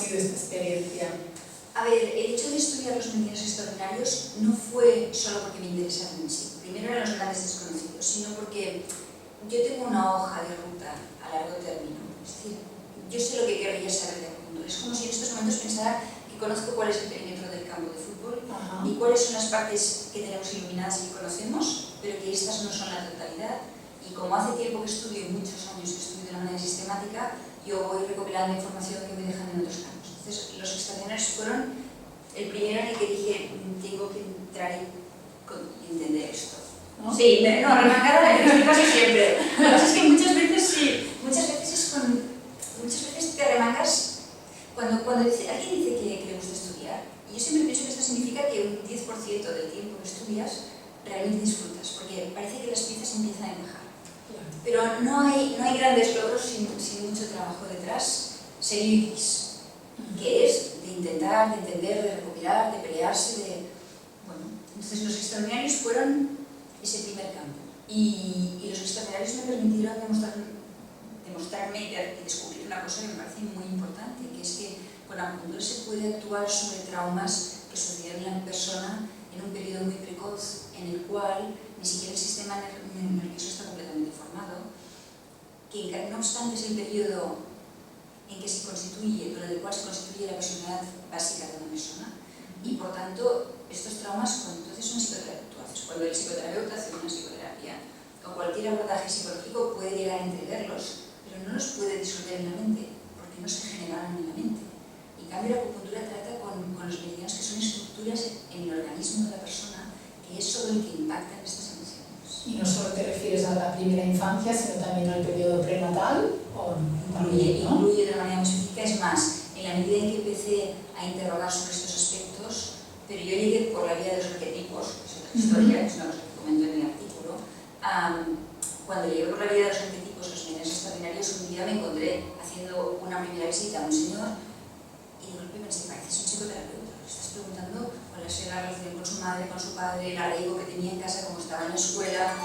sido esta experiencia? A ver, el hecho de estudiar los meridianos extraordinarios no fue solo porque me interesaron en sí. Primero eran los grandes desconocidos, sino porque yo tengo una hoja de ruta a largo término. Es decir, yo sé lo que querría saber de fondo. Es como si en estos momentos pensara que conozco cuál es el perímetro del campo de fútbol y cuáles son las partes que tenemos iluminadas y que conocemos, pero que estas no son la totalidad. Y como hace tiempo que estudio, muchos años que estudio de una manera sistemática, yo voy recopilando información que me dejan en otros campos. Entonces, los extraordinarios fueron el primero en el que dije, tengo que entrar y entender esto. ¿No? Sí, no, remarcar lo que pasa siempre. Lo que pasa es que muchas veces te remangas cuando alguien dice que le gusta estudiar. Y yo siempre pienso que esto significa que un 10% del tiempo que estudias realmente disfrutas, porque parece que las piezas empiezan a encajar. Pero no hay grandes logros sin mucho trabajo detrás, seguidis, que es de intentar, de entender, de recopilar, de pelearse, Bueno, entonces los extraordinarios fueron ese primer campo. Y los extraordinarios me permitieron demostrarme y descubrir una cosa que me parece muy importante, que es que con la acupuntura se puede actuar sobre traumas que sucedieron en la persona en un periodo muy precoz, en el cual ni siquiera el sistema nervioso está completamente formado, que no obstante es el periodo en que se constituye, durante el cual se constituye la personalidad básica de una persona, y por tanto estos traumas entonces son psicoterapeutas. Cuando el psicoterapeuta hace una psicoterapia o cualquier abordaje psicológico puede llegar a entenderlos, pero no los puede disolver en la mente, porque no se generaron en la mente. En cambio, la acupuntura trata con los meridianos que son estructuras en el organismo de la persona, que es sobre el que impactan estas emociones. Y no solo te refieres a la primera infancia, sino también al periodo prenatal, ¿o incluye de una manera muy específica. Es más, en la medida en que empecé a interrogar sobre estos aspectos, pero yo llegué por la vía de los arquetipos, que es otra historia, que es una cosa que comento en el artículo. Cuando llegué por la vía de los arquetipos, los meridianos extraordinarios, un día me encontré haciendo una primera visita a un señor y de golpe pensé, pareces un psicoterapeuta. Le estás preguntando cuál es la relación con su madre, con su padre, el arraigo que tenía en casa, cómo estaba en la escuela.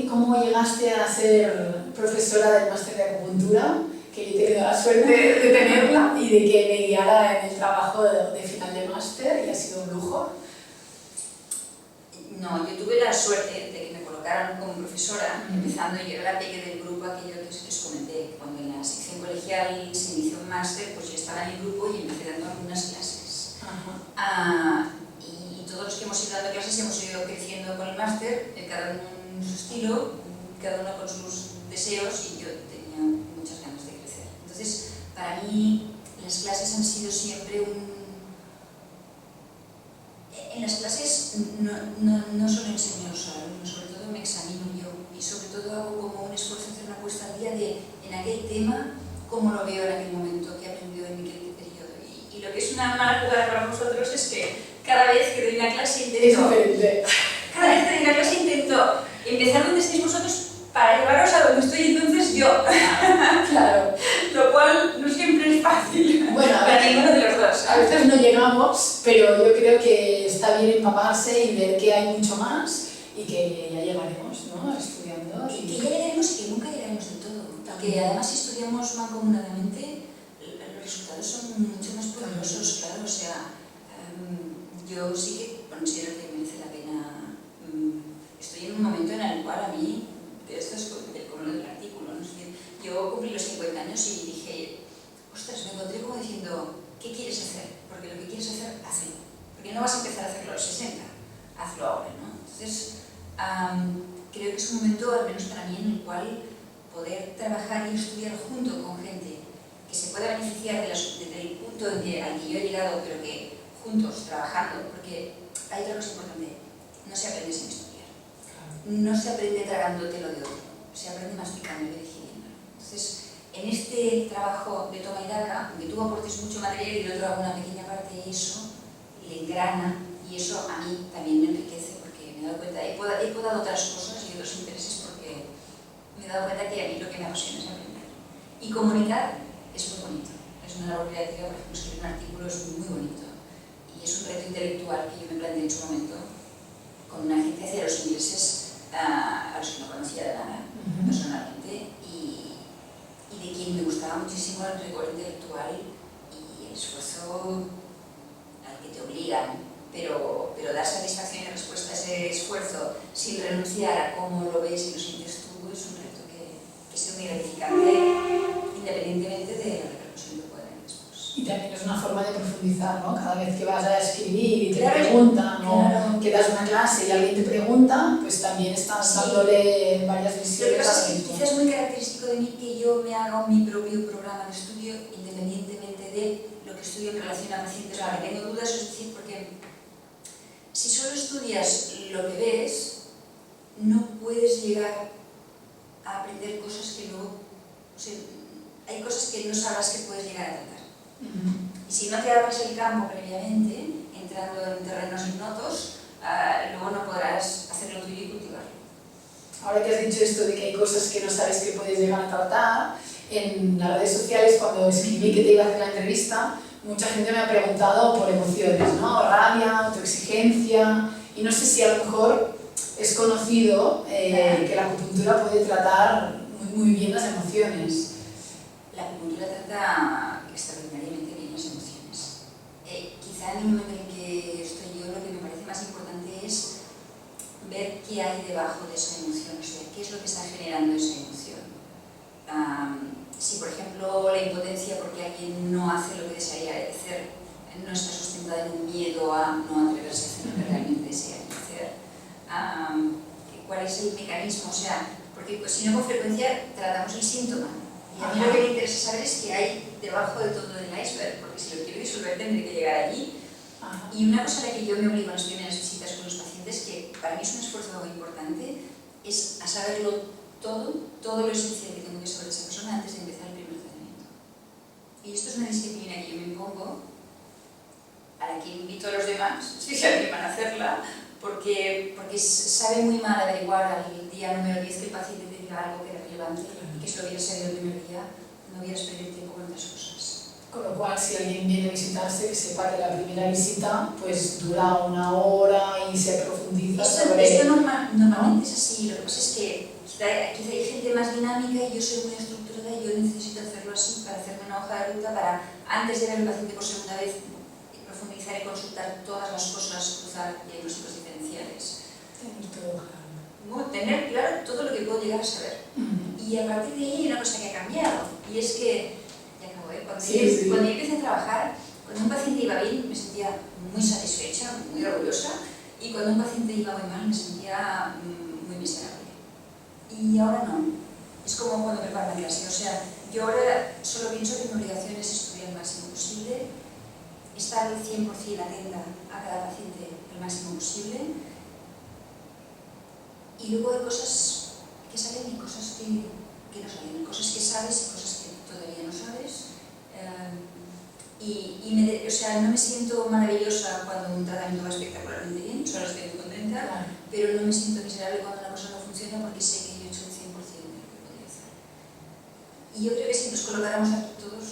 ¿Cómo llegaste a ser profesora del máster de acupuntura? Que yo he tenido la suerte de tenerla y de que me guiara en el trabajo de final de máster y ha sido un lujo. No, yo tuve la suerte de que me colocaran como profesora, empezando, yo era la peque del grupo aquello que les comenté, cuando en la sección colegial se inició un máster, pues yo estaba en el grupo y empecé dando algunas clases. Y todos los que hemos ido dando clases hemos ido creciendo con el máster, cada uno en su estilo, cada uno con sus deseos, y yo tenía muchas ganas de crecer. Entonces, para mí, las clases han sido siempre En las clases no solo enseño a los alumnos, sobre todo me examino yo y sobre todo hago como un esfuerzo de hacer una puesta al día de en aquel tema, cómo lo veo en aquel momento, qué he aprendido en aquel periodo. Y lo que es una mala jugada para vosotros es que cada vez que doy una clase intento empezar donde estéis vosotros para llevaros a donde estoy entonces yo. Claro. Lo cual no siempre es fácil. Bueno, para ninguno de los dos. A veces no llegamos, pero yo creo que está bien empaparse y ver que hay mucho más y que ya llegaremos, ¿no? Estudiando. Y que ya llegaremos y que nunca llegaremos del todo. Porque además si estudiamos mancomunadamente, los resultados son mucho más poderosos, claro. O sea, yo sí que considero que merece la pena. Estoy en un momento en el cual a mí, esto es como lo del artículo, ¿no? Es decir, yo cumplí los 50 años y dije, ostras, me encontré como diciendo, ¿qué quieres hacer? Porque lo que quieres hacer, hazlo. Porque no vas a empezar a hacerlo a los 60, hazlo ahora, ¿no? Entonces, creo que es un momento, al menos para mí, en el cual poder trabajar y estudiar junto con gente que se pueda beneficiar desde el punto al que yo he llegado, pero que juntos, trabajando, porque hay otra cosa importante, no se aprende sin estudiar, no se aprende tragándote lo de otro, se aprende masticando y digiriendo. Entonces, en este trabajo de toma y daca, aunque tú aportes mucho material y el otro haga una pequeña parte de eso, le engrana y eso a mí también me enriquece porque me he dado cuenta, he podado otras cosas y otros intereses porque me he dado cuenta que a mí lo que me apasiona es aprender. Y comunicar es muy bonito, es una labor creativa, por ejemplo, escribir un artículo es muy bonito y es un reto intelectual que yo me planteé en su momento con una agencia de los ingleses. a los que no conocía de nada, personalmente, y de quien me gustaba muchísimo el rigor intelectual y el esfuerzo al que te obligan, pero dar satisfacción y respuesta a ese esfuerzo sin renunciar a cómo lo ves y lo sientes tú es un reto que es muy gratificante independientemente de la repercusión que pueda tener después. Y también es una forma de profundizar, ¿no? Cada vez que vas a escribir y te Claro, preguntan, claro. o que das una clase y alguien te pregunta, pues también estás dándole varias Lo que visiones pasa al es que mismo. quizás es muy característico de mí que yo me haga mi propio programa de estudio independientemente de lo que estudio en relación a pacientes. Claro, tengo dudas, es decir, porque si solo estudias lo que ves, no puedes llegar a aprender cosas que luego... O sea, hay cosas que no sabrás que puedes llegar a tratar. Y si no te abres el campo previamente, entrando en terrenos ignotos, luego no podrás hacer lo tuyo y cultivarlo. Ahora que has dicho esto de que hay cosas que no sabes que puedes llegar a tratar, en las redes sociales, cuando escribí que te iba a hacer la entrevista, mucha gente me ha preguntado por emociones, ¿no? Rabia, autoexigencia, y no sé si a lo mejor es conocido que la acupuntura puede tratar muy bien las emociones. La acupuntura trata extraordinariamente bien las emociones. Quizá en el momento en que estoy yo, lo que me parece más importante es ver qué hay debajo de esa emoción, o sea, qué es lo que está generando esa emoción. Si, por ejemplo, la impotencia porque alguien no hace lo que desearía hacer, no está sustentada en un miedo a no atreverse a hacer lo que realmente desearía hacer, ¿cuál es el mecanismo? O sea, porque si no, con frecuencia tratamos el síntoma. Y a mí lo que me interesa saber es qué hay debajo de todo el iceberg, porque si lo quiero disolver tendré que llegar allí. Y una cosa a la que yo me obligo en las primeras visitas con los pacientes, que para mí es un esfuerzo muy importante, es a saberlo todo lo esencial que tengo que saber de esa persona antes de empezar el primer tratamiento. Y esto es una disciplina que yo me impongo, a la que invito a los demás, si se animan a hacerla, porque sabe muy mal averiguar al día número 10 que el paciente te diga algo que era relevante y que si lo hubieras sabido el primer día no hubieras perdido tiempo con otras cosas. Con lo cual, si alguien viene a visitarse, que sepa que la primera visita pues dura 1 hora y se profundiza sobre... Esto normalmente es así, lo que pasa es que quizá hay gente más dinámica y yo soy muy estructurada y yo necesito hacerlo así para hacerme una hoja de ruta para, antes de ver al paciente por segunda vez, profundizar y consultar todas las cosas, cruzar diagnósticos diferenciales. Tener todo claro. Tener claro todo lo que puedo llegar a saber. Y a partir de ahí hay una cosa que ha cambiado, y es que, ya acabo, cuando yo empecé a trabajar, cuando un paciente iba bien me sentía muy satisfecha, muy orgullosa, y cuando un paciente iba muy mal me sentía muy miserable. Y ahora no. Es como cuando preparo la clase. O sea, yo ahora solo pienso que mi obligación es estudiar el máximo posible, estar al 100% atenta a cada paciente el máximo posible, y luego hay cosas que salen y cosas que no salen, cosas que sabes y cosas que todavía no sabes. O sea, no me siento maravillosa cuando un tratamiento va espectacularmente bien, solo estoy muy contenta, pero no me siento miserable cuando una cosa no funciona porque sé que yo he hecho el 100% de lo que podía hacer. Y yo creo que si nos colocáramos aquí todos,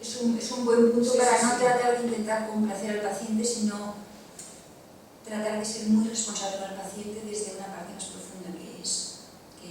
es un buen punto para no tratar de intentar complacer al paciente, sino tratar de ser muy responsable con el paciente desde una parte más profunda que es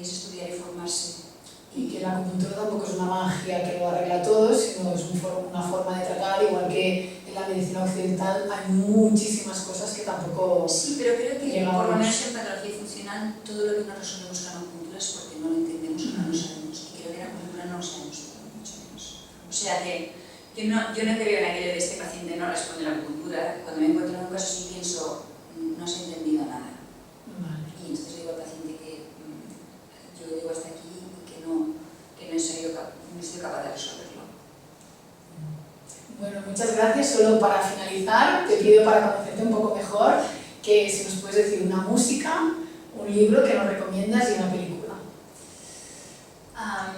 estudiar y formarse. Y que la acupuntura tampoco es una magia que lo arregla todo, sino es una forma de tratar, igual que en la medicina occidental hay muchísimas cosas que tampoco... Sí, pero creo que llegamos. Por lo menos en patología funcional todo lo que no resolvemos con la acupuntura es porque no lo entendemos o no lo sabemos. Y creo que la acupuntura no lo sabemos todo, mucho menos. O sea que yo no creo en aquello de este paciente no responde a la acupuntura. Cuando me encuentro en un caso así pienso, no se ha entendido nada. Y entonces digo al paciente que yo llego hasta aquí y que no he sido capaz de resolverlo. Bueno, muchas gracias. Solo para finalizar, te pido para conocerte un poco mejor que si nos puedes decir una música, un libro que nos recomiendas y una película. Las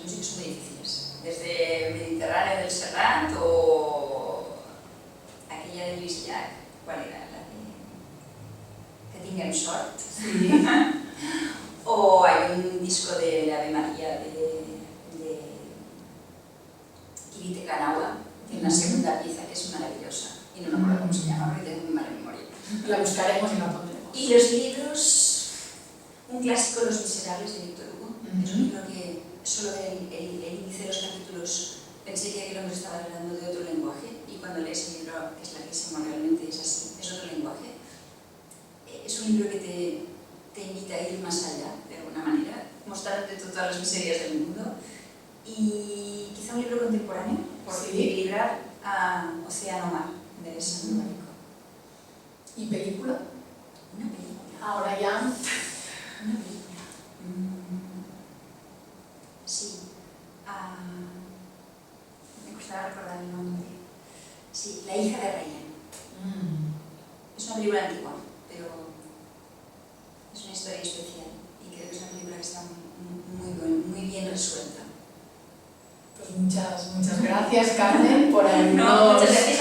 músicas son muy difíciles. Desde Mediterráneo del Serrat o aquella de Lluís Llach, ¿cuál era? Que tinguem sort. Sí. O hay un disco de Ave María de Kirite Kanawa, tiene una segunda pieza que es maravillosa y no me acuerdo cómo se llama porque tengo muy mala memoria. La buscaremos y la pondremos. Y los libros, clásico, Los Miserables, de Víctor Hugo. Es un libro que solo el inicio de los capítulos pensé que aquel hombre estaba hablando de otro lenguaje, y cuando lees el libro, que es larguísimo, realmente es así, es otro lenguaje. Es un libro que te invita a ir más allá, de alguna manera, mostrándote todas las miserias del mundo, y quizá un libro contemporáneo, por equilibrar a Océano Mar, de Sandoval. ¿Y película? Una película. Ahora ya. Una película. Sí. Me costaba recordar el nombre. Sí, La hija de Ryan. Es una película antigua, pero es una historia especial y creo que es una película que está muy bien resuelta. Pues muchas gracias, Carmen, por habernos... No, muchas gracias.